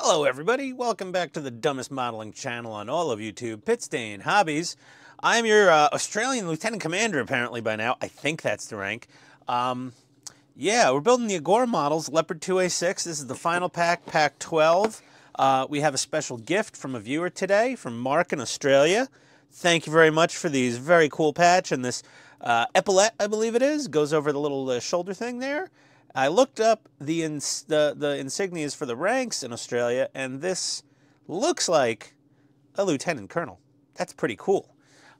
Hello everybody, welcome back to the dumbest modeling channel on all of YouTube, Pitstain Hobbies. I'm your Australian Lieutenant Commander apparently by now. I think that's the rank. Yeah, we're building the Agora Models Leopard 2A6. This is the final pack, pack 12. We have a special gift from a viewer today, from Mark in Australia. Thank you very much for these very cool patch and this epaulette, I believe it is, goes over the little shoulder thing there. I looked up the insignias for the ranks in Australia, and this looks like a lieutenant colonel. That's pretty cool.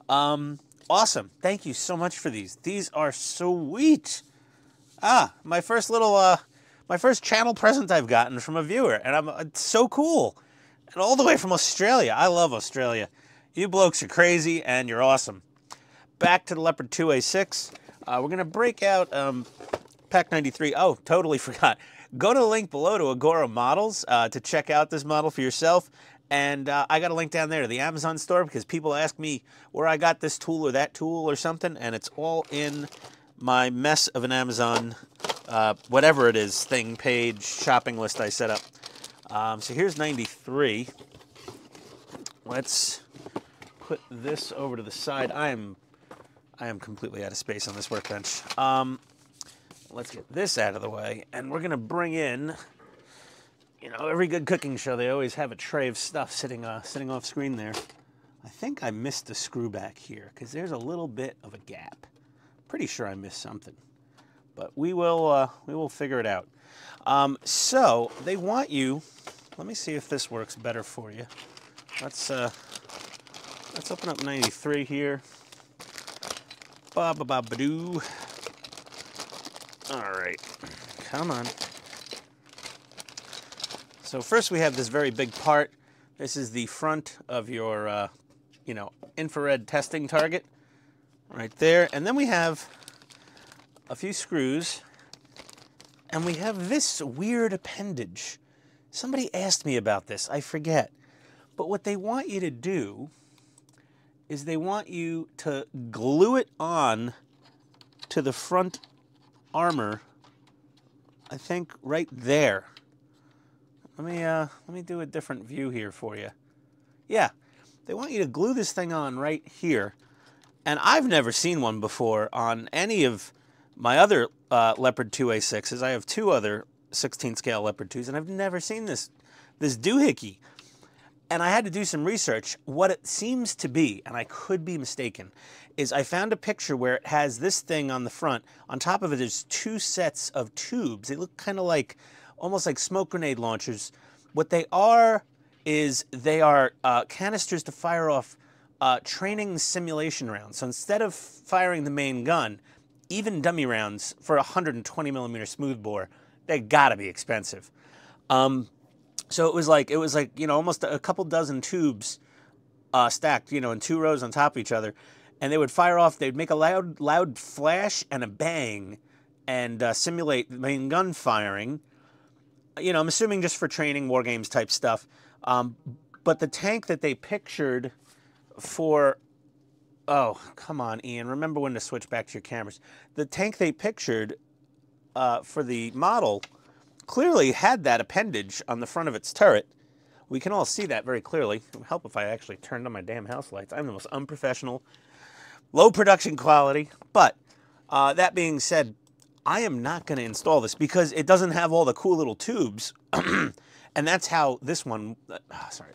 Awesome. Thank you so much for these. These are sweet. My first little, my first channel present I've gotten from a viewer, and it's so cool. And all the way from Australia. I love Australia. You blokes are crazy, and you're awesome. Back to the Leopard 2A6. We're going to break out Pack 93. Oh, totally forgot. Go to the link below to Agora Models to check out this model for yourself. And I got a link down there to the Amazon store because people ask me where I got this tool or that tool or something, and it's all in my mess of an Amazon, whatever it is, thing, page, shopping list I set up. So here's 93. Let's put this over to the side. I am completely out of space on this workbench. Let's get this out of the way, and we're gonna bring in, you know, every good cooking show, they always have a tray of stuff sitting off screen there. I think I missed the screw back here, because there's a little bit of a gap. Pretty sure I missed something, but we will figure it out. So they want you, let me see if this works better for you. Let's open up 93 here. Ba-ba-ba-ba-doo. All right, come on. So first we have this very big part. This is the front of your, you know, infrared testing target, right there. And then we have a few screws, and we have this weird appendage. Somebody asked me about this, I forget. But what they want you to do is they want you to glue it on to the front armor, I think right there. Let me do a different view here for you. Yeah, they want you to glue this thing on right here. And I've never seen one before on any of my other Leopard 2A6s. I have two other 16 scale Leopard 2s, and I've never seen this doohickey. And I had to do some research. What it seems to be, and I could be mistaken, is I found a picture where it has this thing on the front. On top of it is two sets of tubes. They look kind of like, almost like smoke grenade launchers. What they are is they are canisters to fire off training simulation rounds. So instead of firing the main gun, even dummy rounds for 120 millimeter smoothbore, they gotta be expensive. So it was like, you know, almost a couple dozen tubes stacked, you know, in two rows on top of each other. And they would fire off, they'd make a loud flash and a bang and simulate the main gun firing. You know, I'm assuming just for training, war games type stuff. But the tank that they pictured for, oh, come on, Ian, remember when to switch back to your cameras. The tank they pictured for the model clearly had that appendage on the front of its turret. We can all see that very clearly. It would help if I actually turned on my damn house lights. I'm the most unprofessional, low production quality. But that being said, I am not going to install this because it doesn't have all the cool little tubes. And that's how this one,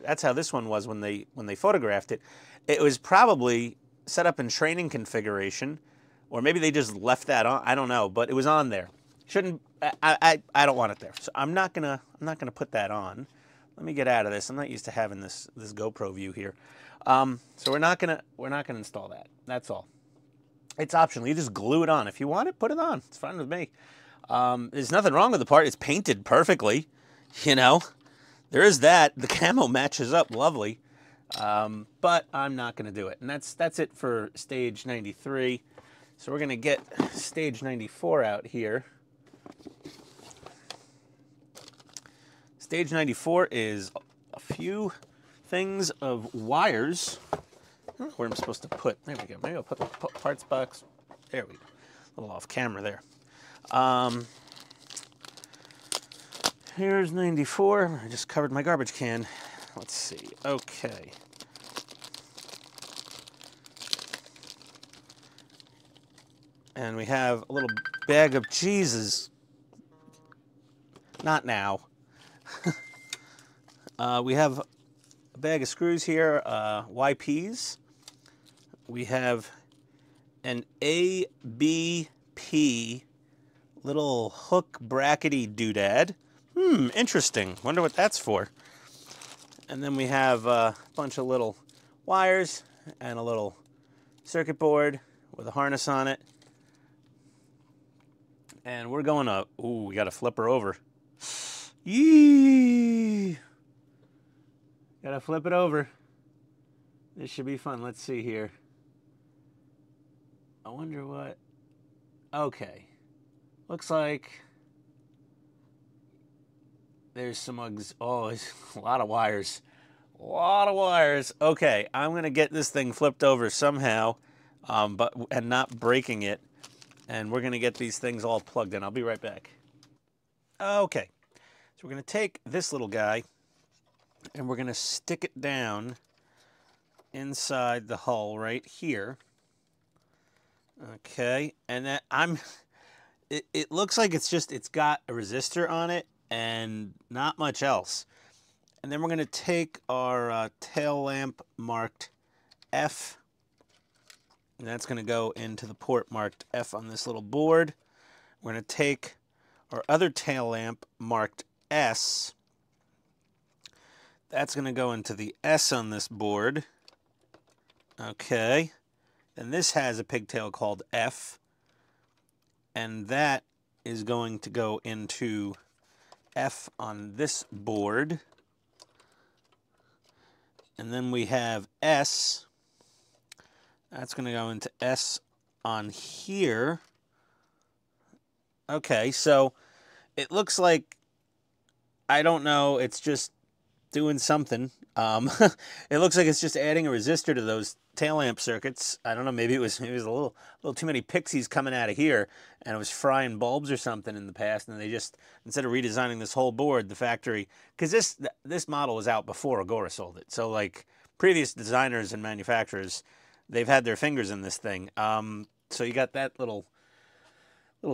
that's how this one was when they photographed it. It was probably set up in training configuration, or maybe they just left that on. I don't know, but it was on there. Shouldn't, I don't want it there. So I'm not gonna put that on. Let me get out of this. I'm not used to having this GoPro view here. So we're not gonna install that. That's all. It's optional. You just glue it on. If you want it, put it on. It's fine with me. There's nothing wrong with the part. It's painted perfectly. You know, there is that. The camo matches up lovely. But I'm not gonna do it. And that's it for stage 93. So we're gonna get stage 94 out here. Stage 94 is a few things of wires. I don't know where I'm supposed to put. There we go. Maybe I'll put the parts box. There we go. A little off camera there. Here's 94. I just covered my garbage can. Let's see. Okay. And we have a little bag of cheeses. Not now. We have a bag of screws here, YPs. We have an ABP little hook brackety doodad. Interesting. Wonder what that's for. And then we have a bunch of little wires and a little circuit board with a harness on it. And we're going up. Ooh, we got to flip her over. Yee! Gotta flip it over. This should be fun. Let's see here. I wonder what... Okay. Looks like there's some... Oh, there's a lot of wires. A lot of wires. Okay, I'm going to get this thing flipped over somehow, and not breaking it. And we're going to get these things all plugged in. I'll be right back. Okay. So we're going to take this little guy, and we're going to stick it down inside the hull right here. Okay, and that it looks like it's got a resistor on it and not much else. And then we're going to take our tail lamp marked F, and that's going to go into the port marked F on this little board. We're going to take our other tail lamp marked S. That's going to go into the S on this board. Okay. And this has a pigtail called F. And that is going to go into F on this board. And then we have S. That's going to go into S on here. Okay, so it looks like, I don't know, it's just doing something. It looks like it's just adding a resistor to those tail lamp circuits. I don't know, maybe it was a little too many pixies coming out of here, and it was frying bulbs or something in the past, and they just, instead of redesigning this whole board, the factory, because this model was out before Agora sold it, so like previous designers and manufacturers, they've had their fingers in this thing. So you got that little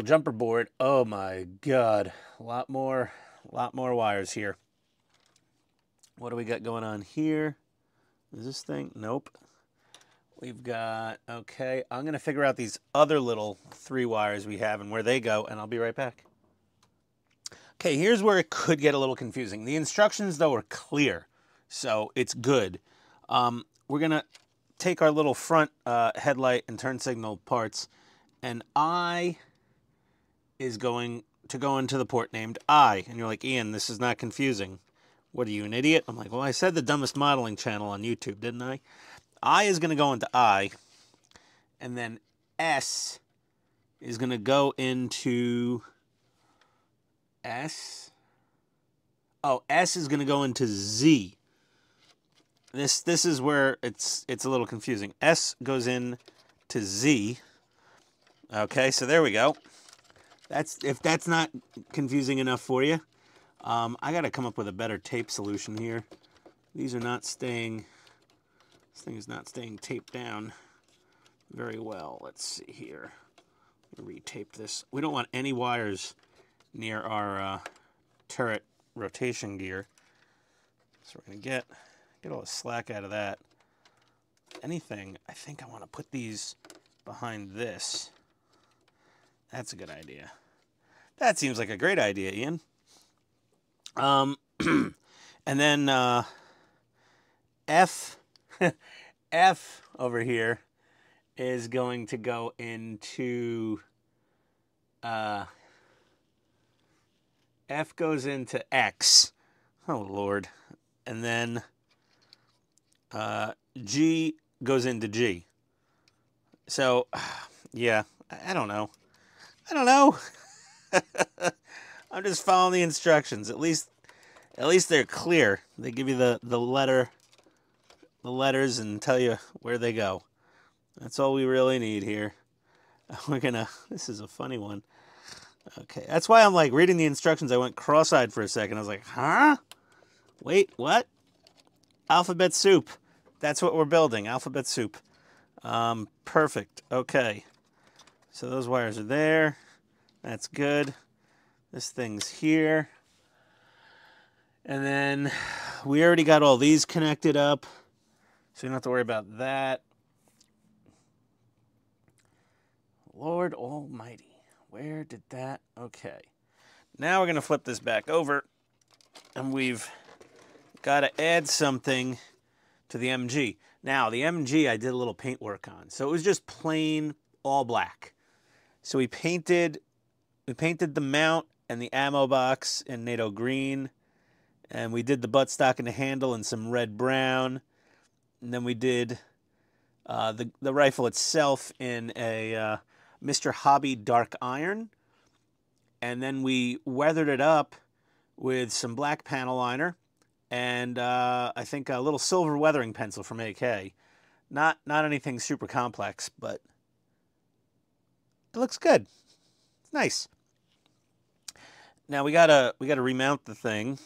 jumper board. Oh my God, a lot more wires here. What do we got going on here? Is this thing? Nope. We've got, okay, I'm going to figure out these other little 3 wires we have and where they go, and I'll be right back. Okay, here's where it could get a little confusing. The instructions, though, are clear, so it's good. We're going to take our little front headlight and turn signal parts, and I is going to go into the port named I. And you're like, Ian, this is not confusing. What, are you, an idiot? I'm like, well, I said the dumbest modeling channel on YouTube, didn't I? I is going to go into I, and then S is going to go into S. Oh, S is going to go into Z. This is where it's a little confusing. S goes in to Z. Okay, so there we go. If that's not confusing enough for you, I got to come up with a better tape solution here. These are not staying. This thing is not staying taped down very well. Let's see here. Retape this. We don't want any wires near our turret rotation gear. So we're going to get all the slack out of that. Anything, I think I want to put these behind this. That's a good idea. That seems like a great idea, Ian. And then F over here is going to go into F goes into X. Oh Lord. And then G goes into G. So yeah, I don't know. I'm just following the instructions. At least they're clear. They give you the letters and tell you where they go. That's all we really need here. This is a funny one. Okay, that's why I'm like reading the instructions. I went cross-eyed for a second. I was like, huh? Wait, what? Alphabet soup. That's what we're building, alphabet soup. Perfect. Okay. So those wires are there. That's good. This thing's here. And then we already got all these connected up, so you don't have to worry about that. Lord Almighty, where did that? Okay. Now we're going to flip this back over, and we've got to add something to the MG. Now, the MG I did a little paint work on, so it was just plain all black. So we painted the mount and the ammo box in NATO green, and we did the buttstock and the handle in some red brown, and then we did the rifle itself in a Mr. Hobby dark iron, and then we weathered it up with some black panel liner and I think a little silver weathering pencil from AK. Not anything super complex, but it looks good. It's nice. Now we gotta remount the thing.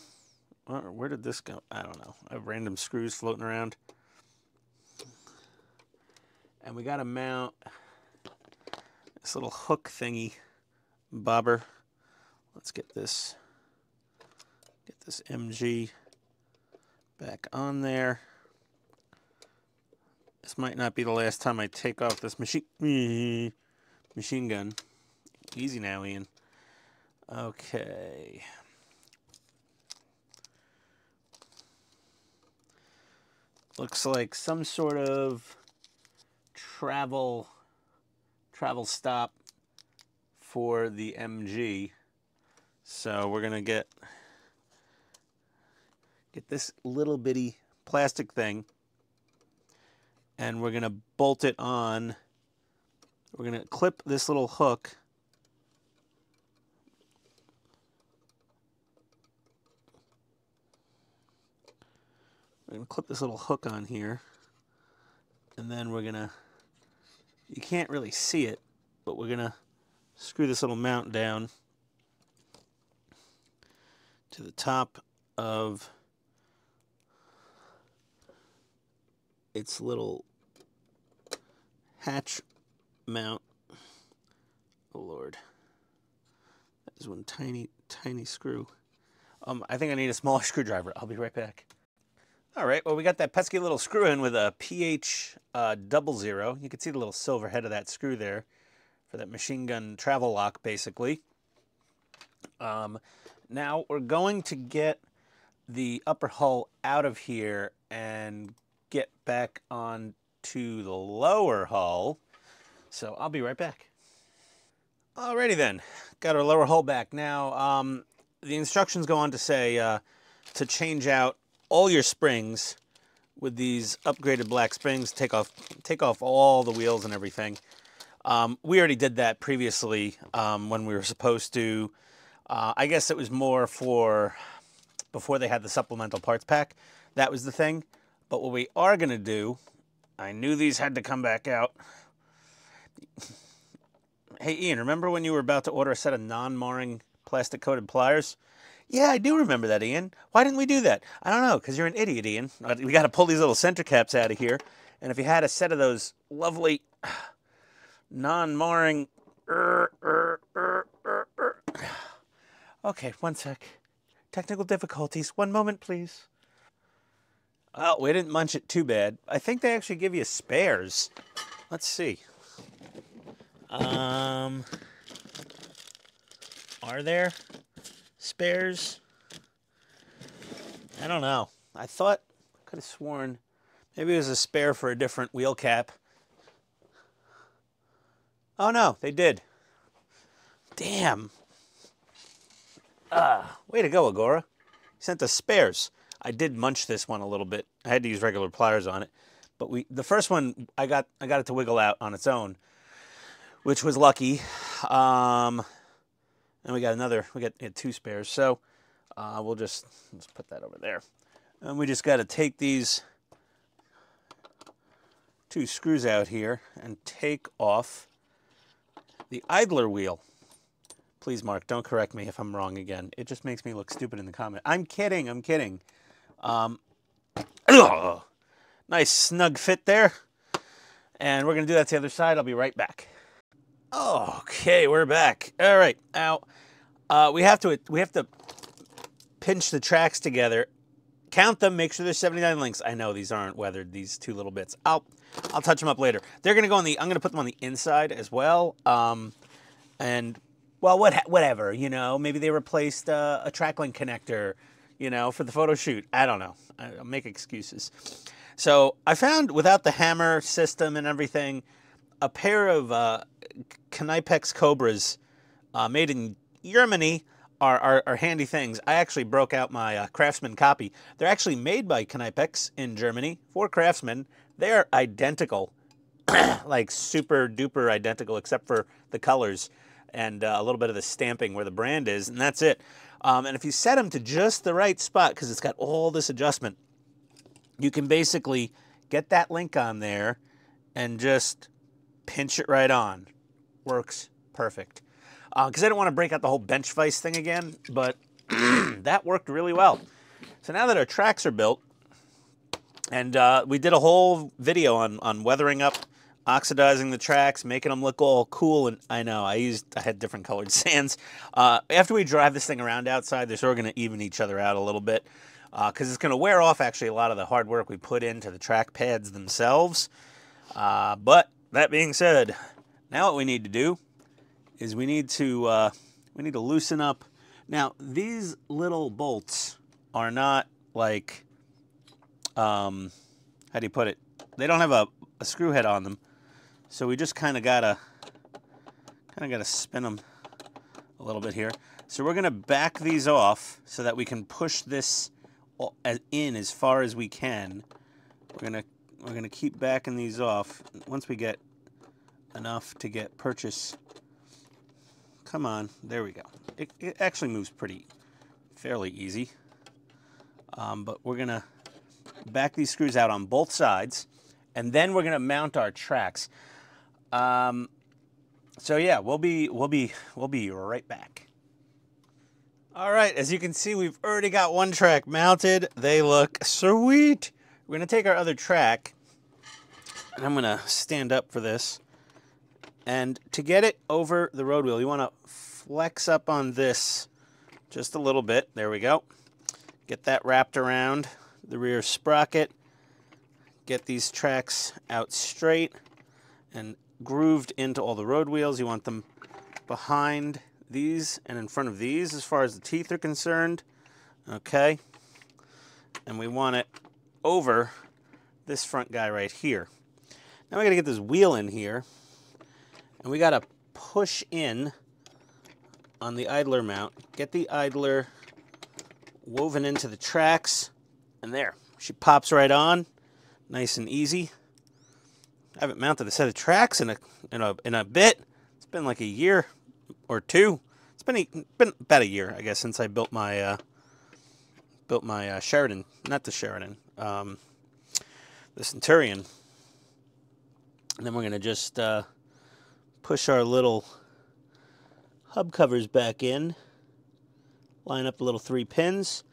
Where did this go? I don't know. I have random screws floating around. And we gotta mount this little hook thingy bobber. Let's get this MG back on there. This might not be the last time I take off this machine gun. Easy now, Ian. Okay. Looks like some sort of travel stop for the MG. So we're gonna get this little bitty plastic thing, and we're gonna bolt it on. We're gonna clip this little hook on here, and then we're gonna, you can't really see it, but we're gonna screw this little mount down to the top of its little hatch mount. Oh Lord, that is one tiny screw. I think I need a smaller screwdriver. I'll be right back. All right, well, we got that pesky little screw in with a PH 00. You can see the little silver head of that screw there for that machine gun travel lock, basically. Now we're going to get the upper hull out of here and get back onto the lower hull. So I'll be right back. Alrighty then, got our lower hull back. Now, the instructions go on to say to change out all your springs with these upgraded black springs, take off all the wheels and everything. We already did that previously when we were supposed to. I guess it was more for before they had the supplemental parts pack. That was the thing. But what we are going to do, I knew these had to come back out. Hey, Ian, remember when you were about to order a set of non-marring plastic-coated pliers? Yeah, I do remember that, Ian. Why didn't we do that? I don't know, because you're an idiot, Ian. We got to pull these little center caps out of here. And if you had a set of those lovely non-marring... Okay, one sec. Technical difficulties. One moment, please. Oh, we didn't munch it too bad. I think they actually give you spares. Let's see. Are there spares? I don't know. I could have sworn maybe it was a spare for a different wheel cap. Oh no, they did. Damn. Way to go, Agora. You sent us spares. I did munch this one a little bit. I had to use regular pliers on it. But the first one, I got it to wiggle out on its own, which was lucky. And we got two spares. So let's put that over there. And we just got to take these two screws out here and take off the idler wheel. Please, Mark, don't correct me if I'm wrong again. It just makes me look stupid in the comment. I'm kidding. I'm kidding. Nice snug fit there. And we're going to do that to the other side. I'll be right back. Okay, we're back. All right. Now, we have to pinch the tracks together. Count them, make sure there's 79 links. I know these aren't weathered, these two little bits. I'll touch them up later. They're going to go on the, I'm going to put them on the inside as well. And, well, whatever, you know, maybe they replaced a track link connector, you know, for the photo shoot. I don't know. I'll make excuses. So I found, without the hammer system and everything, a pair of Knipex Cobras made in Germany are handy things. I actually broke out my Craftsman copy. They're actually made by Knipex in Germany for Craftsman. They're identical, like super duper identical, except for the colors and a little bit of the stamping where the brand is, and that's it. And if you set them to just the right spot, because it's got all this adjustment, you can basically get that link on there and just pinch it right on. Works perfect. Because I didn't want to break out the whole bench vise thing again, but that worked really well. So now that our tracks are built, and we did a whole video on weathering up, oxidizing the tracks, making them look all cool, and I know, I had different colored sands. After we drive this thing around outside, they're sort of going to even each other out a little bit, because it's going to wear off actually a lot of the hard work we put into the track pads themselves. But that being said, now what we need to do is we need to loosen up. Now, these little bolts are not like, how do you put it? They don't have a screw head on them, so we just kind of gotta spin them a little bit here. So we're gonna back these off so that we can push this in as far as we can. We're gonna keep backing these off once we get enough to get purchase. Come on, there we go. It actually moves fairly easy. But we're gonna back these screws out on both sides, and then we're gonna mount our tracks. So yeah, we'll be right back. All right, as you can see, we've already got one track mounted. They look sweet. We're gonna take our other track, and I'm gonna stand up for this. And to get it over the road wheel, you want to flex up on this just a little bit. There we go. Get that wrapped around the rear sprocket. Get these tracks out straight and grooved into all the road wheels. You want them behind these and in front of these as far as the teeth are concerned. Okay. And we want it over this front guy right here. Now we got to get this wheel in here. And we got to push in on the idler mount, get the idler woven into the tracks, and there, she pops right on, nice and easy. I haven't mounted a set of tracks in a bit. It's been like a year or two. It's been about a year, I guess, since I built my Sheridan, not the Sheridan, the Centurion. And then we're gonna just push our little hub covers back in, line up the little 3 pins,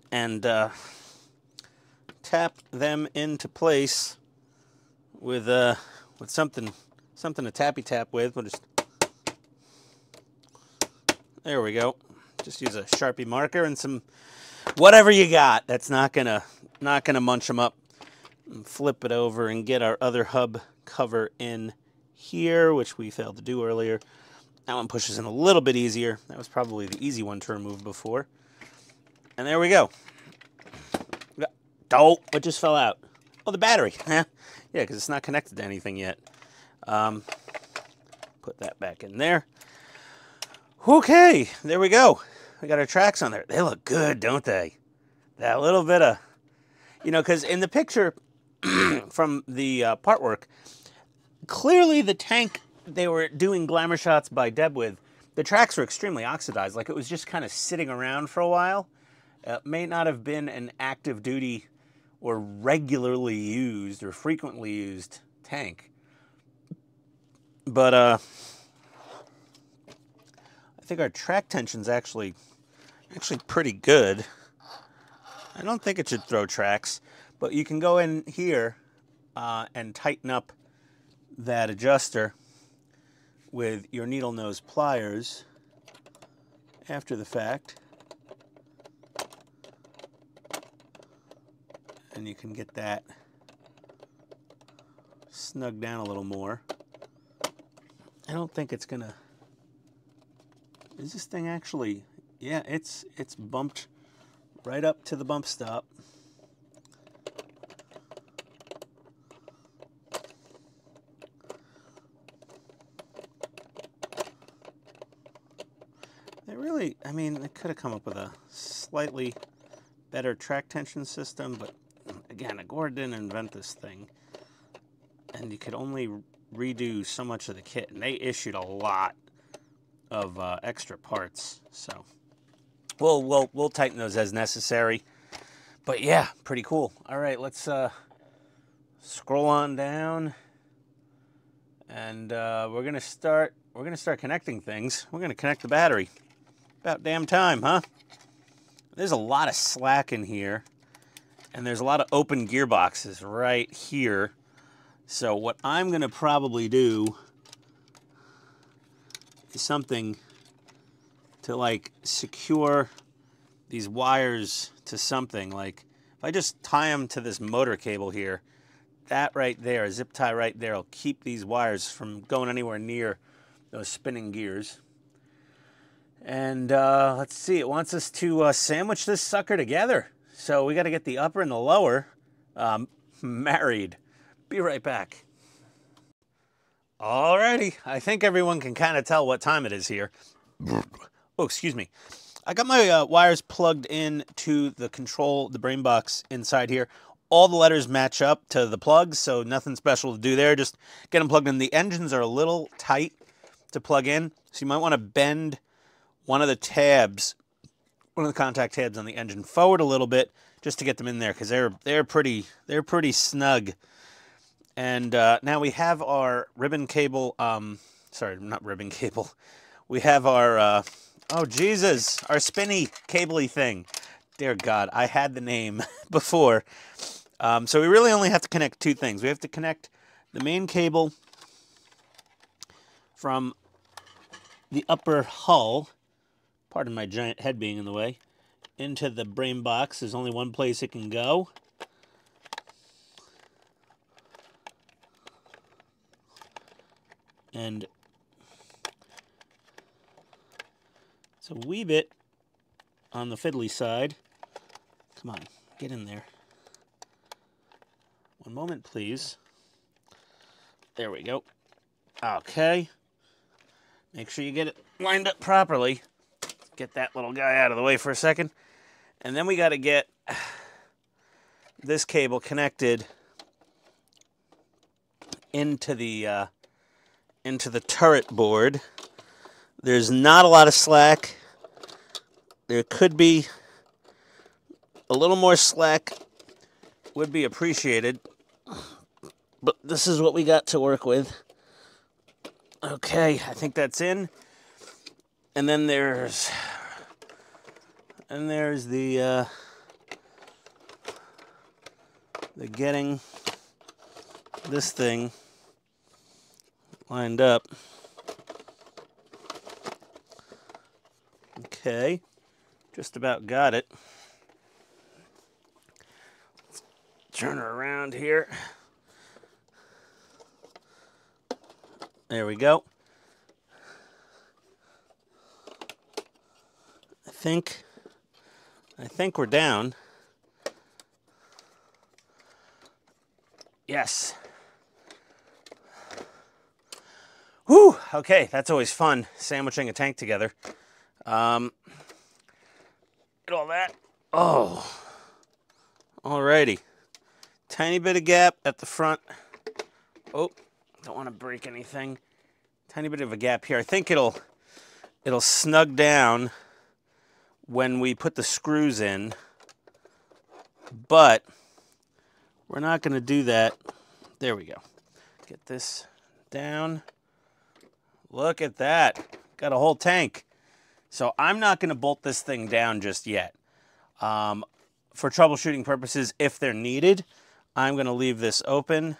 and tap them into place with something to tappy tap with. We'll just, there we go. Just use a Sharpie marker and some whatever you got that's not gonna munch them up. And flip it over and get our other hub cover in here, which we failed to do earlier. That one pushes in a little bit easier. That was probably the easy one to remove before. And there we go. Oh, it just fell out. Oh, the battery. Yeah, because it's not connected to anything yet. Put that back in there. Okay, there we go. We got our tracks on there. They look good, don't they? That little bit of, you know, because in the picture from the part work, clearly the tank they were doing glamour shots by Deb with, the tracks were extremely oxidized, like it was just kind of sitting around for a while. It may not have been an active duty or regularly used or frequently used tank. But I think our track tension's actually pretty good. I don't think it should throw tracks, but you can go in here and tighten up that adjuster with your needle nose pliers after the fact. And you can get that snug down a little more. I don't think it's gonna... Is this thing actually... Yeah, it's bumped right up to the bump stop. They really, I mean, they could have come up with a slightly better track tension system, but again, Agora didn't invent this thing. And you could only redo so much of the kit, and they issued a lot of extra parts, so we'll tighten those as necessary. But yeah, pretty cool. All right, let's scroll on down, and we're gonna start connecting things. We're gonna connect the battery. About damn time, huh? There's a lot of slack in here, and there's a lot of open gearboxes right here. So what I'm gonna probably do is something to like secure these wires to something. Like if I just tie them to this motor cable here, that right there, a zip tie right there, will keep these wires from going anywhere near those spinning gears. And let's see, it wants us to sandwich this sucker together. So we got to get the upper and the lower married. Be right back. Alrighty, I think everyone can kind of tell what time it is here. Oh, excuse me. I got my wires plugged in to the brain box inside here. All the letters match up to the plugs, so nothing special to do there. Just get them plugged in. The engines are a little tight to plug in, so you might want to bend one of the tabs, one of the contact tabs on the engine forward a little bit just to get them in there, because they're pretty snug. And now we have our ribbon cable. Sorry, not ribbon cable. We have our oh Jesus, our spinny cabley thing. Dear God, I had the name before. So we really only have to connect two things. We have to connect the main cable from the upper hull, pardon my giant head being in the way, into the brain box. There's only one place it can go. And it's a wee bit on the fiddly side. Come on, get in there. One moment, please. There we go. Okay. Make sure you get it lined up properly. Get that little guy out of the way for a second. And then we got to get this cable connected into the turret board. There's not a lot of slack. There could be a little more slack, would be appreciated, but this is what we got to work with. Okay, I think that's in. And then there's the getting this thing lined up. Okay, just about got it. Let's turn her around here. There we go. I think we're down. Yes. Whew, okay, that's always fun, sandwiching a tank together. Get all that. Oh, alrighty. Tiny bit of gap at the front. Oh, don't want to break anything. Tiny bit of a gap here. I think it'll snug down when we put the screws in, but we're not going to do that. There we go. Get this down. Look at that. Got a whole tank. So I'm not going to bolt this thing down just yet. For troubleshooting purposes, if they're needed, I'm going to leave this open,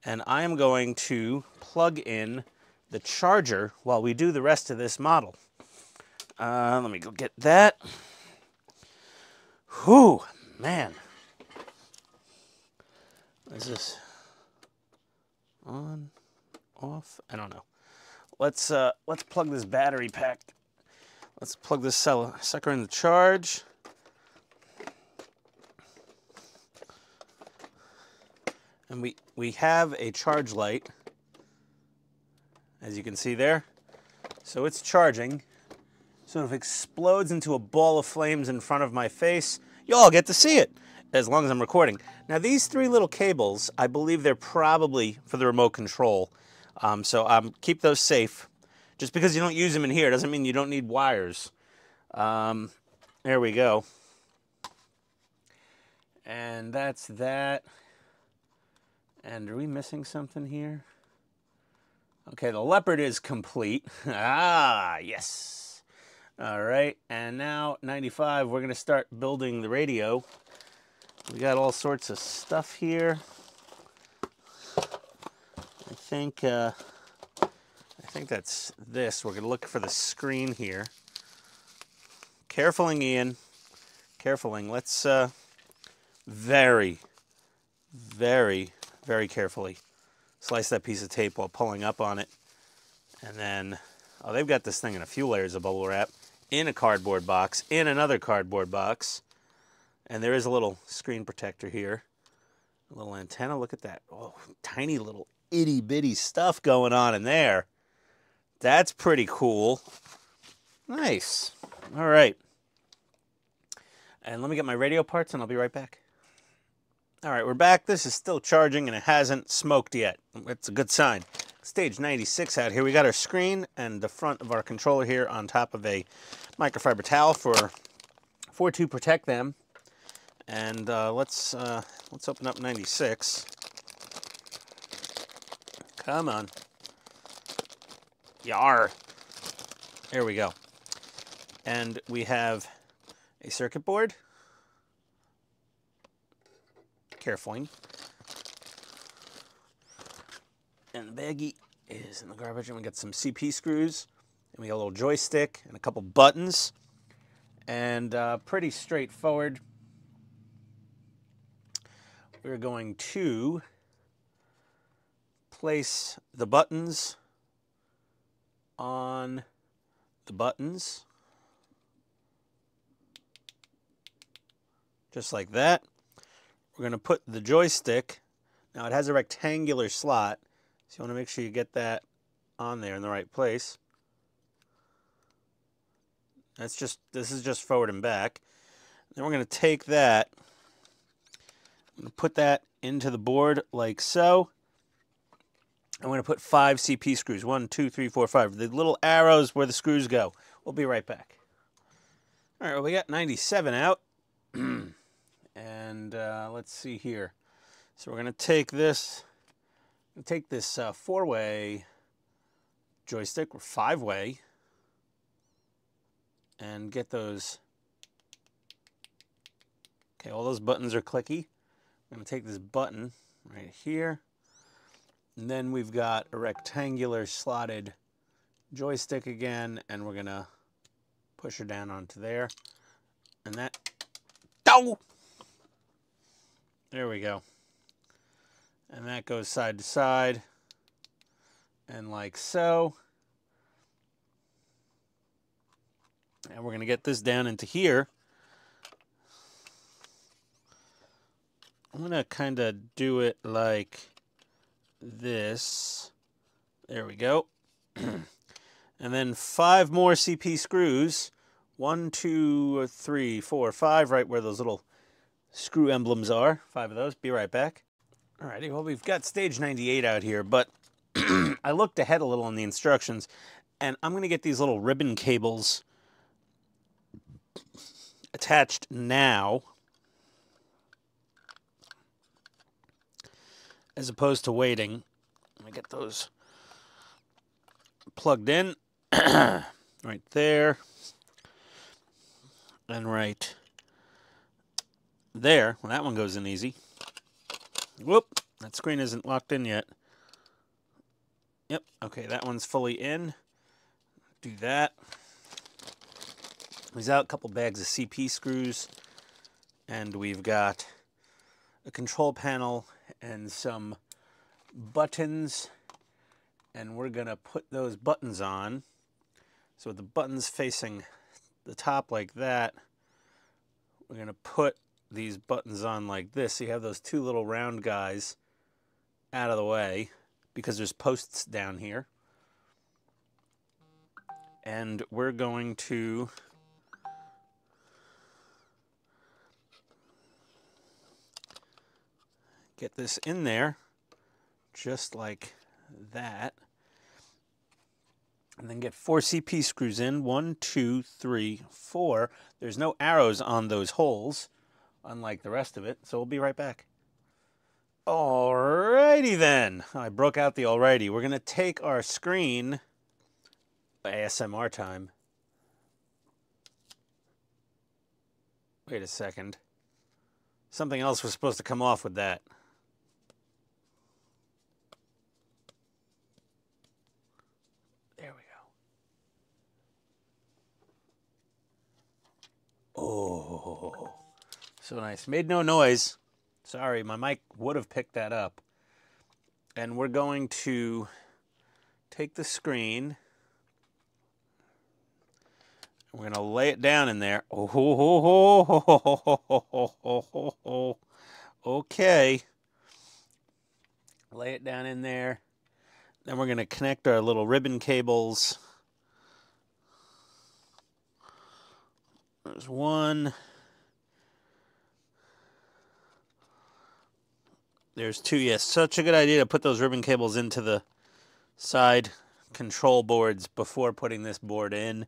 and I am going to plug in the charger while we do the rest of this model. Let me go get that. Whew, man. Is this on, off? I don't know. Let's plug this battery pack. Let's plug this sucker in the charge. And we have a charge light, as you can see there. So it's charging. So if it explodes into a ball of flames in front of my face, you all get to see it, as long as I'm recording. Now these three little cables, I believe they're probably for the remote control. So keep those safe. Just because you don't use them in here doesn't mean you don't need wires. There we go. And that's that. And are we missing something here? Okay, the Leopard is complete. Ah, yes. All right, and now 95, we're gonna start building the radio. We got all sorts of stuff here. I think that's this. We're gonna look for the screen here. Carefuling, Ian. Carefuling. Let's very, very, very carefully slice that piece of tape while pulling up on it. And then, oh, they've got this thing in a few layers of bubble wrap, in a cardboard box, in another cardboard box. And there is a little screen protector here. A little antenna, look at that. Oh, tiny little itty bitty stuff going on in there. That's pretty cool. Nice. All right. And let me get my radio parts and I'll be right back. All right, we're back. This is still charging and it hasn't smoked yet. That's a good sign. Stage 96 out here. We got our screen and the front of our controller here on top of a microfiber towel to protect them. And let's open up 96. Come on. Yar. There we go. And we have a circuit board. Carefully. And the baggie is in the garbage. And we got some CP screws. And we got a little joystick and a couple buttons. And pretty straightforward. We're going to place the buttons on the buttons. Just like that. We're going to put the joystick. Now it has a rectangular slot, so you want to make sure you get that on there in the right place. This is just forward and back. Then we're going to take that. I'm going to put that into the board like so. I'm going to put 5 CP screws. 1, 2, 3, 4, 5. The little arrows where the screws go. We'll be right back. All right, well, we got 97 out. And let's see here. So we're going to take this 4-way joystick, or 5-way, and get those. Okay, all those buttons are clicky. I'm going to take this button right here. And then we've got a rectangular slotted joystick again, and we're going to push her down onto there. And that, oh! There we go. And that goes side to side, and like so. And we're going to get this down into here. I'm going to kind of do it like this. There we go. And then 5 more CP screws. 1, 2, 3, 4, 5, right where those little screw emblems are. 5 of those. Be right back. Alrighty, well, we've got stage 98 out here, but I looked ahead a little in the instructions, and I'm going to get these little ribbon cables attached now, as opposed to waiting. Let me get those plugged in right there and right there. Well, that one goes in easy. Whoop, that screen isn't locked in yet. Yep, okay, that one's fully in. Do that. We've got a couple bags of CP screws, and we've got a control panel and some buttons, and we're gonna put those buttons on. So with the buttons facing the top like that, we're gonna put these buttons on like this. So you have those two little round guys out of the way because there's posts down here. And we're going to get this in there just like that. And then get 4 CP screws in. 1, 2, 3, 4. There's no arrows on those holes, unlike the rest of it, so we'll be right back. Alrighty then. I broke out the alrighty. We're going to take our screen, ASMR time. Wait a second. Something else was supposed to come off with that. There we go. Oh, so nice. Made no noise. Sorry, my mic would have picked that up. And we're going to take the screen. We're going to lay it down in there. Oh, okay. Lay it down in there. Then we're going to connect our little ribbon cables. There's one. There's two. Yes, such a good idea to put those ribbon cables into the side control boards before putting this board in.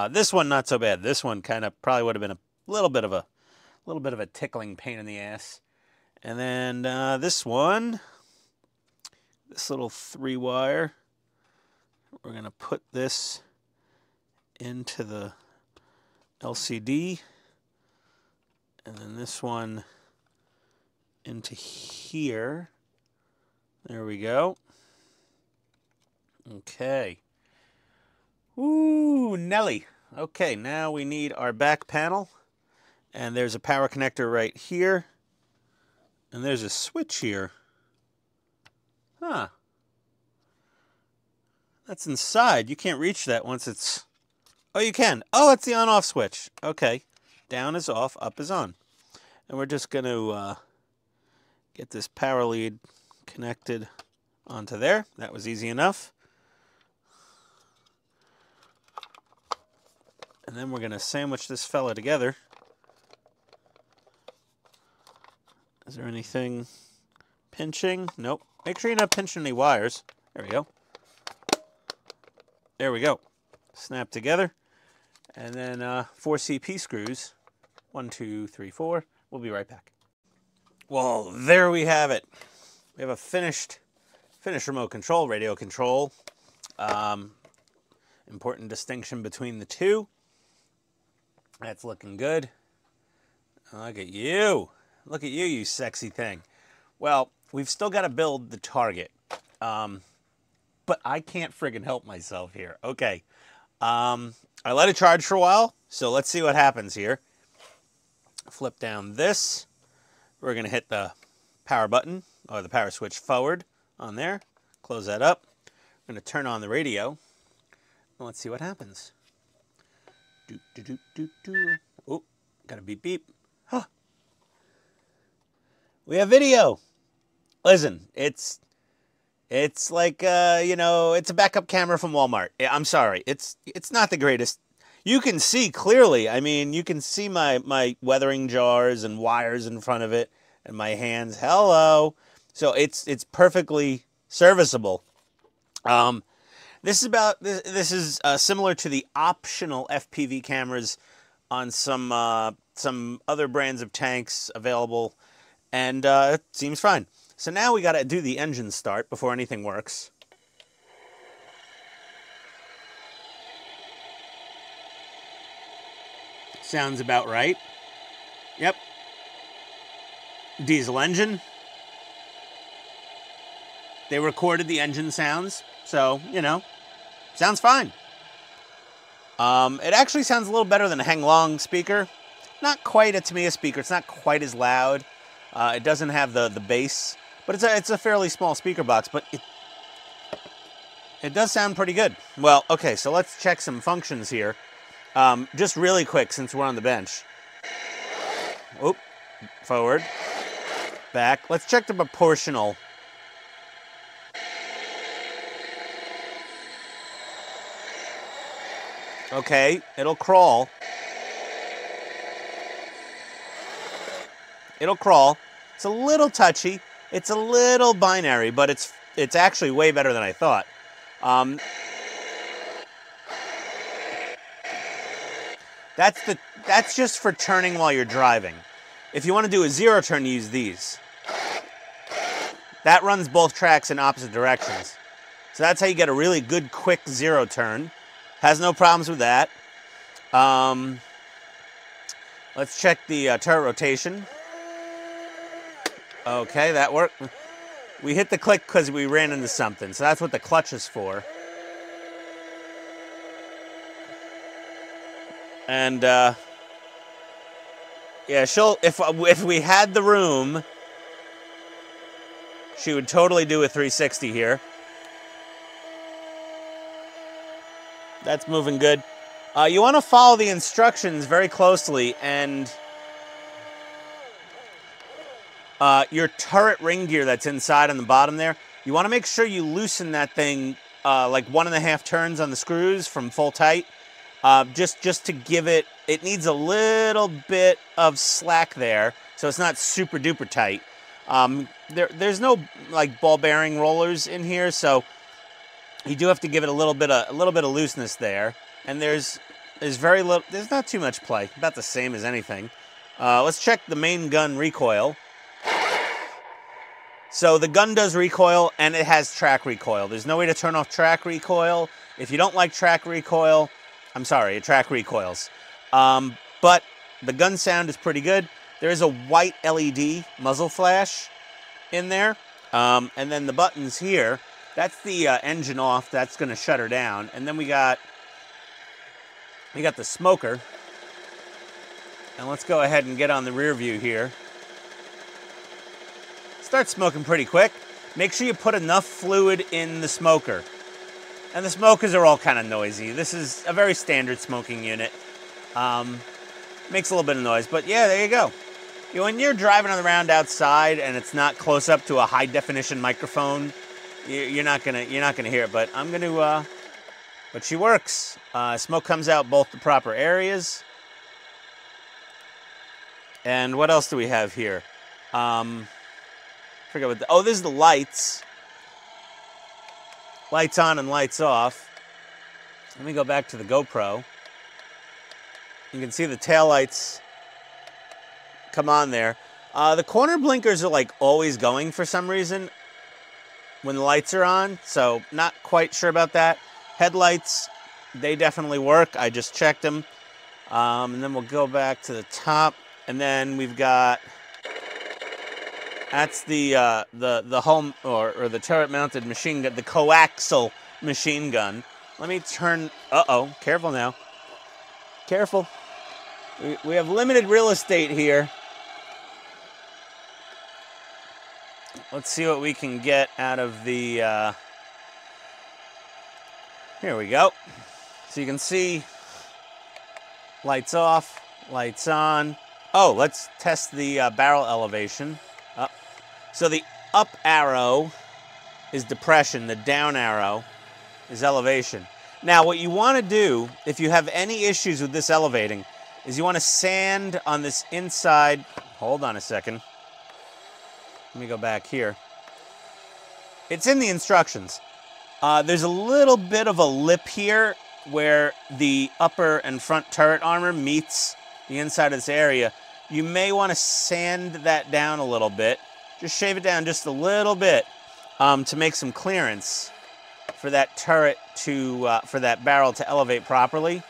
This one not so bad. This one kind of probably would have been a little bit of a tickling pain in the ass. And then this one, this little 3-wire, we're gonna put this into the LCD, and then this one into here. There we go. Okay. Ooh, Nelly. Okay, now we need our back panel. And there's a power connector right here. And there's a switch here. Huh. That's inside. You can't reach that once it's... Oh, you can. Oh, it's the on-off switch. Okay. Down is off, up is on. And we're just going to get this power lead connected onto there. That was easy enough. And then we're going to sandwich this fella together. Is there anything pinching? Nope. Make sure you're not pinching any wires. There we go. There we go. Snap together. And then 4 CP screws. 1, 2, 3, 4. We'll be right back. Well, there we have it. We have a finished remote control, radio control. Important distinction between the two. That's looking good. Look at you. Look at you, you sexy thing. Well, we've still got to build the target. But I can't friggin' help myself here. Okay. I let it charge for a while, so let's see what happens here. Flip down this. We're going to hit the power button, or the power switch forward on there. Close that up. We're going to turn on the radio. And let's see what happens. Oh, got a beep beep. Huh. We have video. Listen, it's like you know, it's a backup camera from Walmart. I'm sorry, it's not the greatest. You can see clearly. I mean, you can see my weathering jars and wires in front of it, and my hands. Hello. So it's perfectly serviceable. This is similar to the optional FPV cameras on some other brands of tanks available, and it seems fine. So now we got to do the engine start before anything works. Sounds about right. Yep. Diesel engine. They recorded the engine sounds, so, you know, sounds fine. It actually sounds a little better than a Heng Long speaker. Not quite a Tamiya speaker. It's not quite as loud. It doesn't have the bass, but it's a fairly small speaker box, but it does sound pretty good. Well, okay, so let's check some functions here. Just really quick, since we're on the bench. Oop, forward, back. Let's check the proportional. Okay, it'll crawl. It'll crawl. It's a little touchy. It's a little binary, but it's actually way better than I thought. That's just for turning while you're driving. If you want to do a zero turn, use these. That runs both tracks in opposite directions. So that's how you get a really good, quick zero turn. Has no problems with that. Let's check the turret rotation. Okay, that worked. We hit the click because we ran into something, so that's what the clutch is for. And yeah, if we had the room, she would totally do a 360 here. That's moving good. You want to follow the instructions very closely, and your turret ring gear that's inside on the bottom there, you want to make sure you loosen that thing like 1.5 turns on the screws from full tight. Just to give it needs a little bit of slack there, so it's not super duper tight. There's no like ball bearing rollers in here, so you do have to give it a little bit of looseness there. And there's very little. There's not too much play. About the same as anything. Let's check the main gun recoil. So the gun does recoil, and it has track recoil. There's no way to turn off track recoil. If you don't like track recoil, I'm sorry, track recoils. But the gun sound is pretty good. There is a white LED muzzle flash in there. And then the buttons here, that's the engine off. That's going to shut her down. And then we got the smoker. And let's go ahead and get on the rear view here. Start smoking pretty quick. Make sure you put enough fluid in the smoker. And the smokers are all kind of noisy. This is a very standard smoking unit. Makes a little bit of noise, but yeah, there you go. When you're driving around outside and it's not close up to a high definition microphone, you're not gonna hear it. But but she works. Smoke comes out both the proper areas. And what else do we have here? Forget what. Oh, this is the lights. Lights on and lights off. Let me go back to the GoPro. You can see the taillights come on there. The corner blinkers are like always going for some reason when the lights are on, so not quite sure about that. Headlights, they definitely work. I just checked them. And then we'll go back to the top, and then we've got, that's the home or the turret-mounted machine gun, the coaxial machine gun. Let me turn. Uh-oh, careful now. Careful. We have limited real estate here. Let's see what we can get out of the. Here we go. So you can see lights off, lights on. Oh, let's test the barrel elevation. So the up arrow is depression, the down arrow is elevation. Now what you want to do, if you have any issues with this elevating, is you want to sand on this inside. Hold on a second. Let me go back here. It's in the instructions. There's a little bit of a lip here where the upper and front turret armor meets the inside of this area. You may want to sand that down a little bit. Just shave it down just a little bit to make some clearance for that turret to, for that barrel to elevate properly.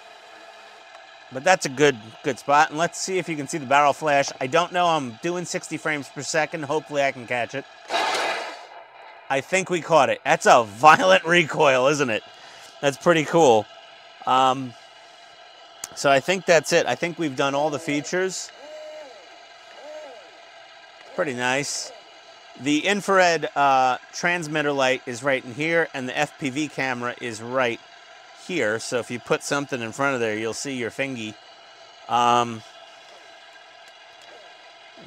But that's a good spot. And let's see if you can see the barrel flash. I don't know. I'm doing 60 frames per second. Hopefully I can catch it. I think we caught it. That's a violent recoil, isn't it? That's pretty cool. So I think that's it. I think we've done all the features. Pretty nice. The infrared transmitter light is right in here, and the FPV camera is right here. So if you put something in front of there, you'll see your fingy. Let me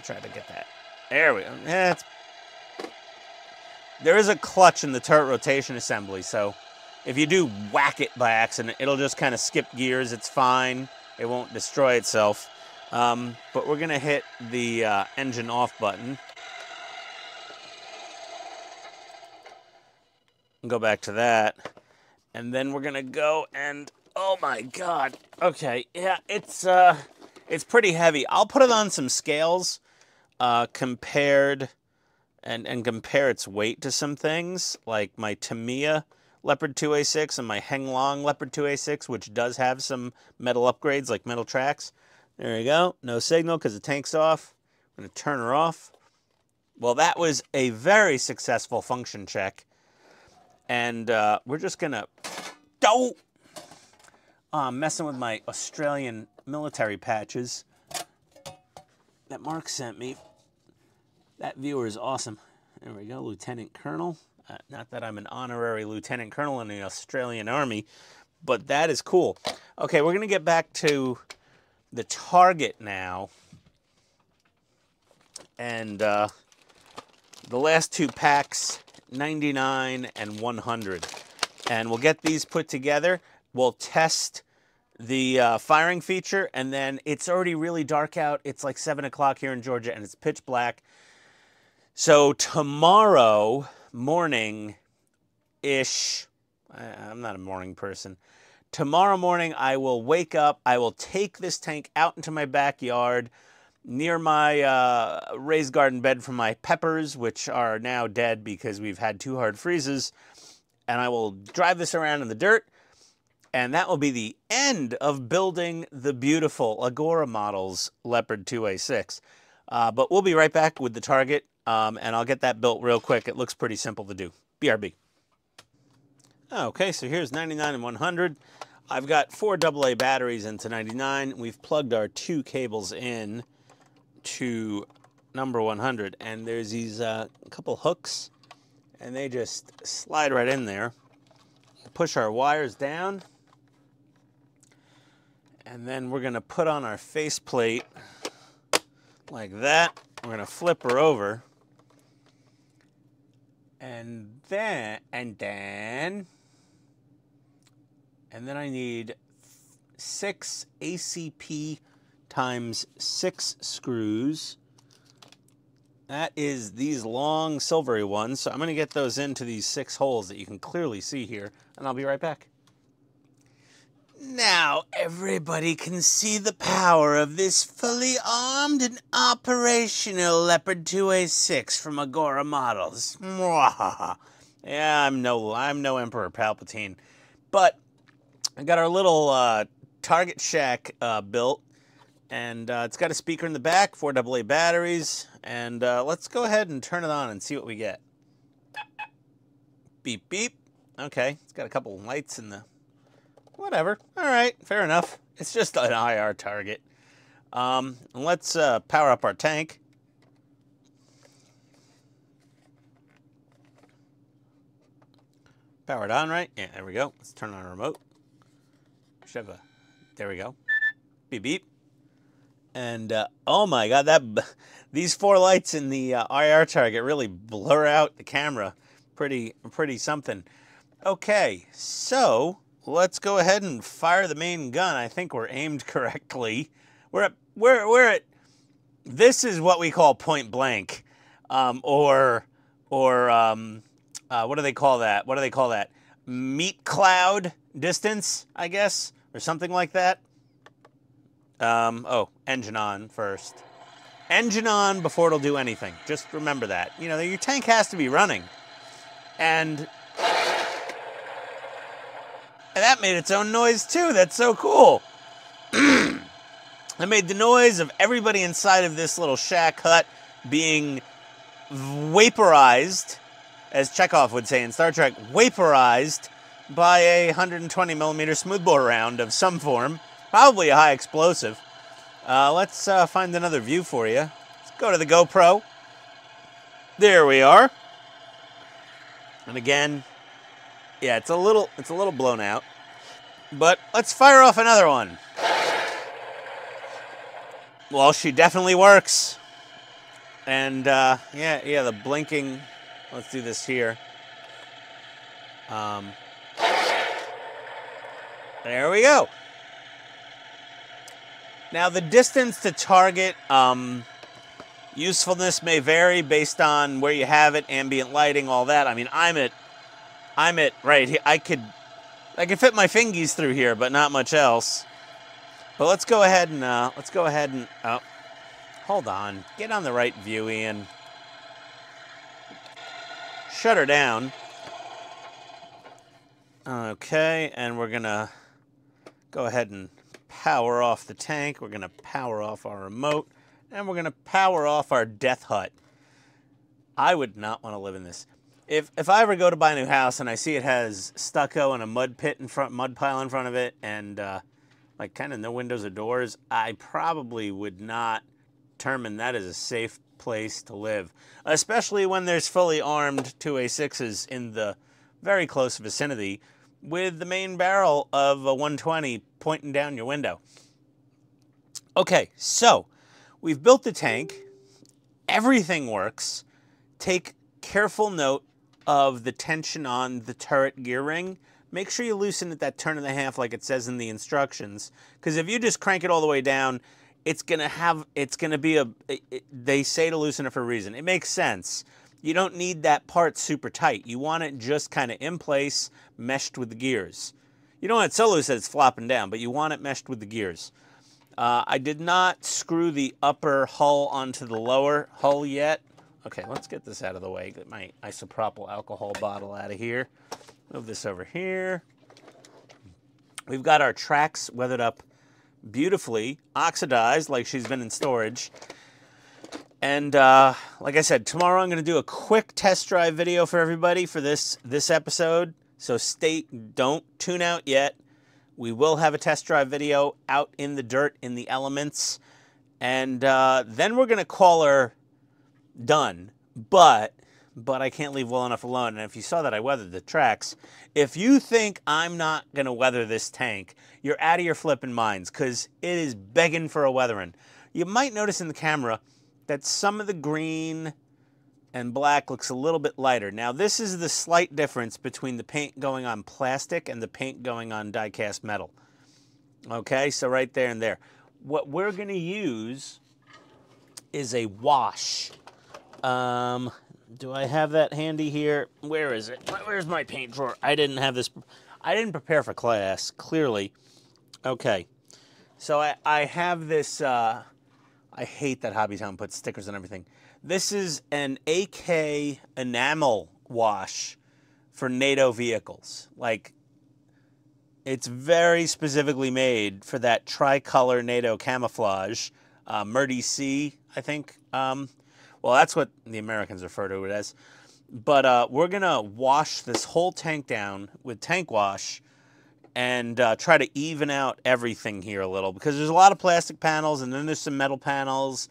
try to get that. There we go. Yeah, there is a clutch in the turret rotation assembly, so if you do whack it by accident, it'll just kind of skip gears. It's fine. It won't destroy itself. But we're going to hit the engine off button. And go back to that. And then we're going to go and, oh my God. Okay, yeah, it's pretty heavy. I'll put it on some scales compared and compare its weight to some things, like my Tamiya Leopard 2A6 and my Henglong Leopard 2A6, which does have some metal upgrades like metal tracks. There you go. No signal because the tank's off. I'm going to turn her off. Well, that was a very successful function check. And we're just going to... Oh! I'm messing with my Australian military patches that Mark sent me. That viewer is awesome. There we go, Lieutenant Colonel. Not that I'm an honorary Lieutenant Colonel in the Australian Army, but that is cool. Okay, we're going to get back to the target now. And the last two packs, 99 and 100. And we'll get these put together. We'll test the firing feature, and then it's already really dark out. It's like 7 o'clock here in Georgia, and it's pitch black. So tomorrow morning-ish, I'm not a morning person. Tomorrow morning I will wake up, I will take this tank out into my backyard near my raised garden bed for my peppers, which are now dead because we've had 2 hard freezes, and I will drive this around in the dirt, and that will be the end of building the beautiful Agora Models Leopard 2A6. But we'll be right back with the target. And I'll get that built real quick. It looks pretty simple to do. BRB. Okay, so here's 99 and 100. I've got 4 AA batteries into 99. We've plugged our 2 cables in to number 100. And there's these couple hooks, and they just slide right in there. Push our wires down. And then we're going to put on our faceplate like that. We're going to flip her over. And then I need 6 ACP times 6 screws. That is these long silvery ones. So I'm going to get those into these 6 holes that you can clearly see here, and I'll be right back. Now everybody can see the power of this fully armed and operational Leopard 2A6 from Agora Models. Yeah, I'm no Emperor Palpatine, but I got our little target shack built, and it's got a speaker in the back, 4 AA batteries, and let's go ahead and turn it on and see what we get. Beep beep. Okay, it's got a couple lights in the. Whatever. All right, fair enough. It's just an IR target. Let's power up our tank. Power it on, right? Yeah, there we go. Let's turn on our remote. Should have a... There we go. Beep, beep. And, oh my God, these 4 lights in the IR target really blur out the camera. Pretty something. Okay, so... let's go ahead and fire the main gun. I think we're aimed correctly. We're at this is what we call point blank, or what do they call that? What do they call that? Meat cloud distance, I guess, or something like that. Oh, engine on first. Engine on before it'll do anything. Just remember that. You know, your tank has to be running, and that made its own noise too. That's so cool. I made the noise of everybody inside of this little shack hut being vaporized, as Chekhov would say in Star Trek, vaporized by a 120 millimeter smoothbore round of some form, probably a high explosive. Let's find another view for you. Let's go to the GoPro. There we are. And again, yeah, it's a little blown out. But let's fire off another one. Well, she definitely works. And yeah, the blinking. Let's do this here. There we go. Now the distance to target, usefulness may vary based on where you have it, ambient lighting, all that. I mean, I'm at right here. I could fit my fingies through here, but not much else. But let's go ahead and oh, hold on. Get on the right view, Ian. Shut her down. Okay, and we're gonna go ahead and power off the tank. We're gonna power off our remote, and we're gonna power off our death hut. I would not want to live in this. If I ever go to buy a new house and I see it has stucco and a mud pile in front of it, and like kind of no windows or doors, I probably would not determine that as a safe place to live, especially when there's fully armed 2A6s in the very close vicinity with the main barrel of a 120 pointing down your window. Okay, so we've built the tank. Everything works. Take careful note of the tension on the turret gear ring. Make sure you loosen it that turn and a half like it says in the instructions, because if you just crank it all the way down, it's gonna be they say to loosen it for a reason. It makes sense. You don't need that part super tight. You want it just kind of in place, meshed with the gears. You don't want it so loose that it's flopping down, but you want it meshed with the gears. I did not screw the upper hull onto the lower hull yet. Okay, let's get this out of the way. Get my isopropyl alcohol bottle out of here. Move this over here. We've got our tracks weathered up beautifully, oxidized like she's been in storage. And like I said, tomorrow I'm going to do a quick test drive video for everybody for this episode. So don't tune out yet. We will have a test drive video out in the dirt, in the elements. And then we're going to call her done. But I can't leave well enough alone. And if you saw that I weathered the tracks, if you think I'm not going to weather this tank, you're out of your flipping minds, because it is begging for a weathering. You might notice in the camera that some of the green and black looks a little bit lighter. Now, this is the slight difference between the paint going on plastic and the paint going on die-cast metal. Okay, so right there and there. What we're going to use is a wash. Do I have that handy here? Where is it? Where's my paint drawer? I didn't have this. I didn't prepare for class, clearly. Okay, so I have this. I hate that Hobbytown puts stickers on everything. This is an AK enamel wash for NATO vehicles. Like, it's very specifically made for that tricolor NATO camouflage. Murdy C, I think. Well, that's what the Americans refer to it as. But we're going to wash this whole tank down with tank wash and try to even out everything here a little, because there's a lot of plastic panels and then there's some metal panels,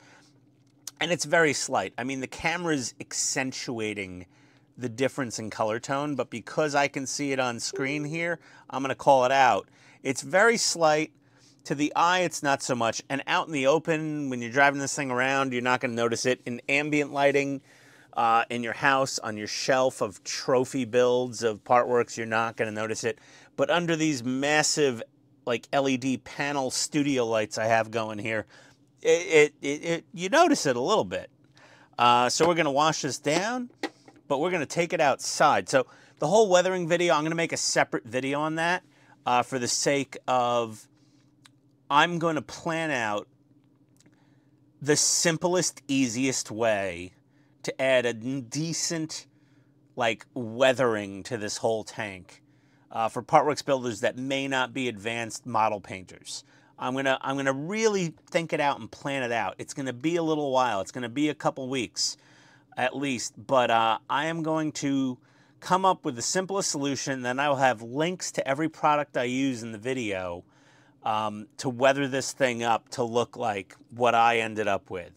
and it's very slight. I mean, the camera's accentuating the difference in color tone, but because I can see it on screen here, I'm going to call it out. It's very slight. To the eye, it's not so much. And out in the open, when you're driving this thing around, you're not going to notice it. In ambient lighting, in your house, on your shelf of trophy builds of partworks, you're not going to notice it. But under these massive, like, LED panel studio lights I have going here, you notice it a little bit. So we're going to wash this down, but we're going to take it outside. So the whole weathering video, I'm going to make a separate video on that for the sake of... I'm going to plan out the simplest, easiest way to add a decent, like, weathering to this whole tank for partworks builders that may not be advanced model painters. I'm gonna really think it out and plan it out. It's gonna be a little while. It's gonna be a couple weeks at least, but I am going to come up with the simplest solution. Then I will have links to every product I use in the video to weather this thing up to look like what I ended up with.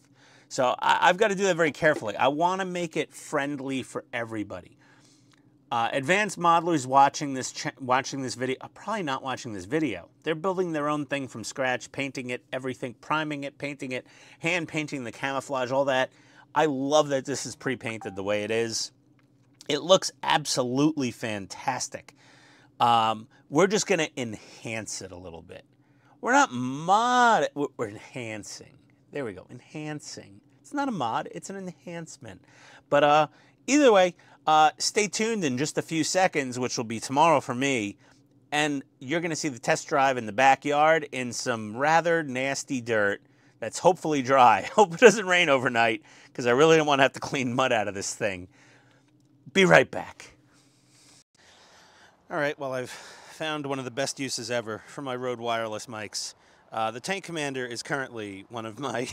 So I've got to do that very carefully. I want to make it friendly for everybody. Advanced modelers watching this video are probably not watching this video. They're building their own thing from scratch, painting it, everything, priming it, painting it, hand painting the camouflage, all that. I love that this is pre-painted the way it is. It looks absolutely fantastic. We're just going to enhance it a little bit. We're not we're enhancing. There we go, enhancing. It's not a mod, it's an enhancement. But either way, stay tuned in just a few seconds, which will be tomorrow for me, and you're going to see the test drive in the backyard in some rather nasty dirt that's hopefully dry. Hope it doesn't rain overnight, because I really don't want to have to clean mud out of this thing. Be right back. All right, well, I've found one of the best uses ever for my Rode wireless mics. The Tank Commander is currently one of my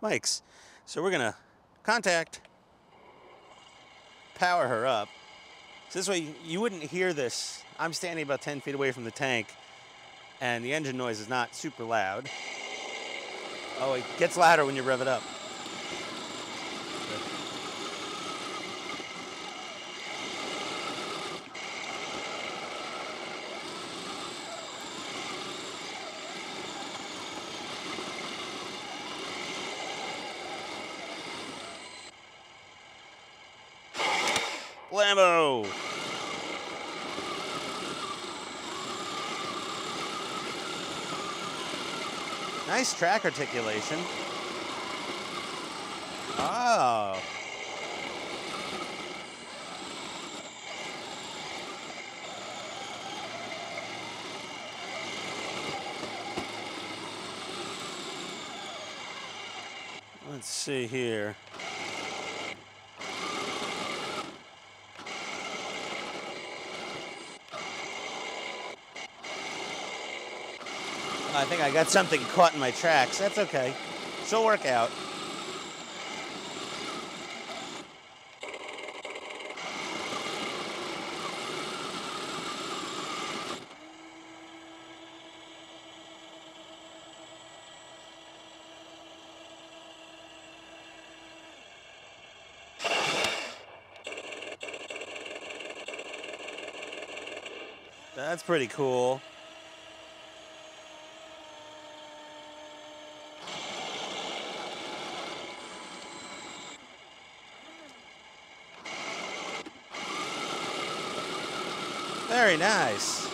mics. So we're going to contact, power her up. So this way you wouldn't hear this. I'm standing about 10 feet away from the tank, and the engine noise is not super loud. Oh, it gets louder when you rev it up. Blammo! Nice track articulation. Oh. Let's see here. I think I got something caught in my tracks. That's okay. She'll work out. That's pretty cool. Very nice.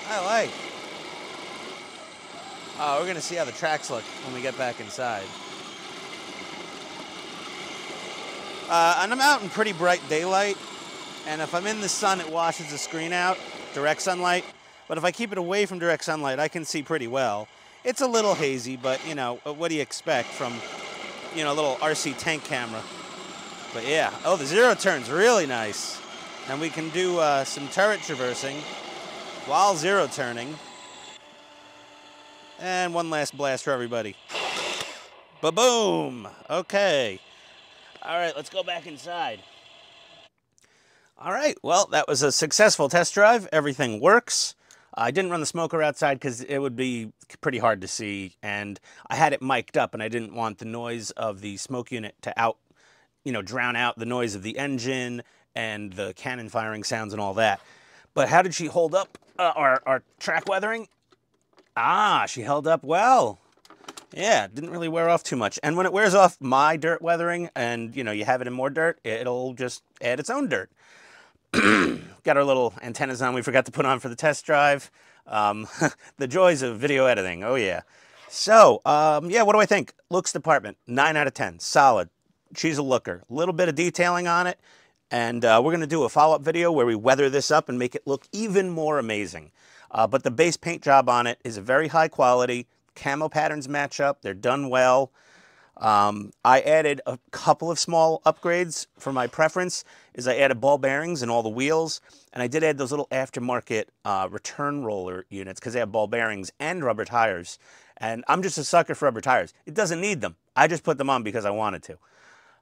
I like. Oh, we're going to see how the tracks look when we get back inside. And I'm out in pretty bright daylight, and if I'm in the sun, it washes the screen out, direct sunlight. But if I keep it away from direct sunlight, I can see pretty well. It's a little hazy, but, you know, what do you expect from, you know, a little RC tank camera? But yeah, oh, the zero turn's really nice. And we can do some turret traversing while zero turning. And one last blast for everybody. Ba-boom! Okay. All right, let's go back inside. All right, well, that was a successful test drive. Everything works. I didn't run the smoker outside because it would be pretty hard to see, and I had it mic'd up, and I didn't want the noise of the smoke unit to drown out the noise of the engine and the cannon firing sounds and all that. But how did she hold up our track weathering? Ah, she held up well. Yeah, didn't really wear off too much. And when it wears off my dirt weathering and, you know, you have it in more dirt, it'll just add its own dirt. Got our little antennas on we forgot to put on for the test drive. The joys of video editing, oh yeah. So, yeah, what do I think? Looks department, 9 out of 10, solid. She's a looker. A little bit of detailing on it, and we're going to do a follow-up video where we weather this up and make it look even more amazing. But the base paint job on it is a very high quality. Camo patterns match up. They're done well. I added a couple of small upgrades for my preference. Is I added ball bearings in all the wheels, and I did add those little aftermarket return roller units because they have ball bearings and rubber tires. And I'm just a sucker for rubber tires. It doesn't need them. I just put them on because I wanted to.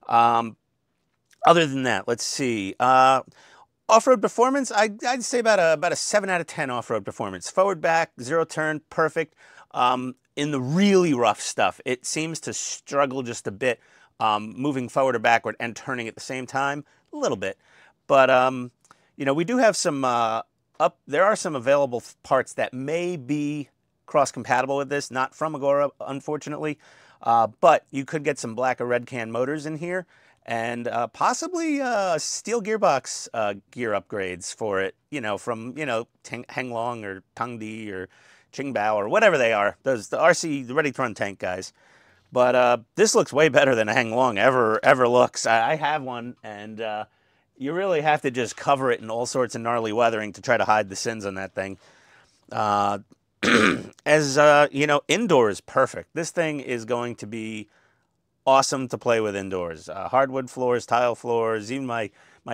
Other than that, let's see. Off-road performance, I'd say about a 7 out of 10 off-road performance. Forward, back, zero turn, perfect. In the really rough stuff, it seems to struggle just a bit, moving forward or backward and turning at the same time, a little bit. But, you know, we do have some, there are some available parts that may be cross-compatible with this, not from Agora, unfortunately, but you could get some black or red can motors in here, and possibly steel gearbox gear upgrades for it, you know, from, you know, Henglong or Tongdi or Qingbao or whatever they are, the RC, the Ready to Run tank guys. But this looks way better than a Henglong ever looks. I have one, and you really have to just cover it in all sorts of gnarly weathering to try to hide the sins on that thing. You know, indoors, perfect. This thing is going to be awesome to play with indoors. Hardwood floors, tile floors, even my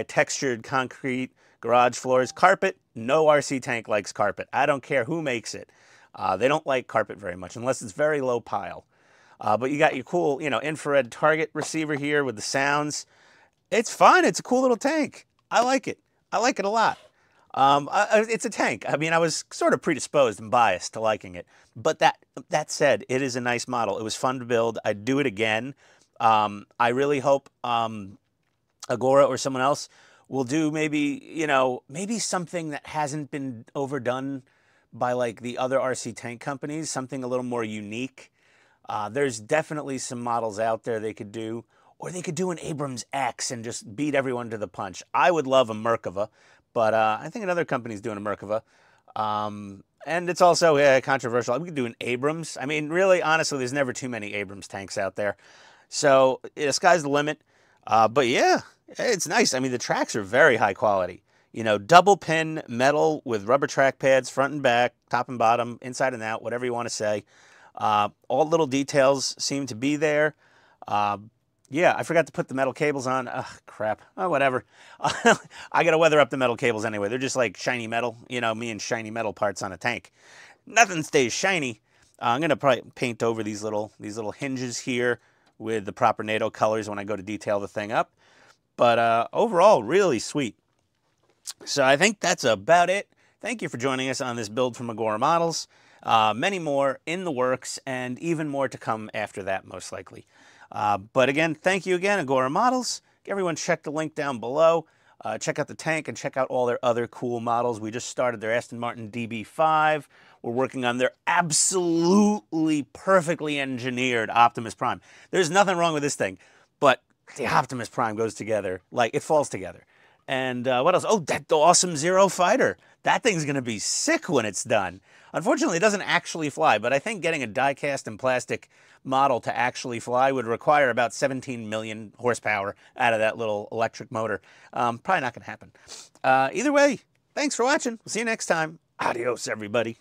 textured concrete garage floors. Carpet, no RC tank likes carpet. I don't care who makes it. They don't like carpet very much unless it's very low pile. But you got your cool, you know, infrared target receiver here with the sounds. It's fun. It's a cool little tank. I like it. I like it a lot. It's a tank. I mean, I was sort of predisposed and biased to liking it. But that said, it is a nice model. It was fun to build. I'd do it again. I really hope Agora or someone else will do maybe, you know, maybe something that hasn't been overdone by like the other RC tank companies, something a little more unique. There's definitely some models out there they could do. Or they could do an Abrams X and just beat everyone to the punch. I would love a Merkava. But I think another company's doing a Merkava. And it's also controversial. We could do an Abrams. I mean, really, honestly, there's never too many Abrams tanks out there. So the sky's the limit. But yeah, it's nice. I mean, the tracks are very high quality. You know, double pin metal with rubber track pads, front and back, top and bottom, inside and out, whatever you want to say. All little details seem to be there. Yeah, I forgot to put the metal cables on. Ugh, crap. Oh, whatever. I got to weather up the metal cables anyway. They're just like shiny metal. You know, me and shiny metal parts on a tank. Nothing stays shiny. I'm going to probably paint over these little hinges here with the proper NATO colors when I go to detail the thing up. But overall, really sweet. So I think that's about it. Thank you for joining us on this build from Agora Models. Many more in the works, and even more to come after that, most likely. But again, thank you again, Agora Models. Everyone check the link down below. Check out the tank and check out all their other cool models. We just started their Aston Martin DB5. We're working on their absolutely perfectly engineered Optimus Prime. There's nothing wrong with this thing, but the Optimus Prime goes together. Like, it falls together. And what else? Oh, that awesome Zero Fighter. That thing's going to be sick when it's done. Unfortunately, it doesn't actually fly, but I think getting a die-cast and plastic model to actually fly would require about 17 million horsepower out of that little electric motor. Probably not going to happen. Either way, thanks for watching. We'll see you next time. Adios, everybody.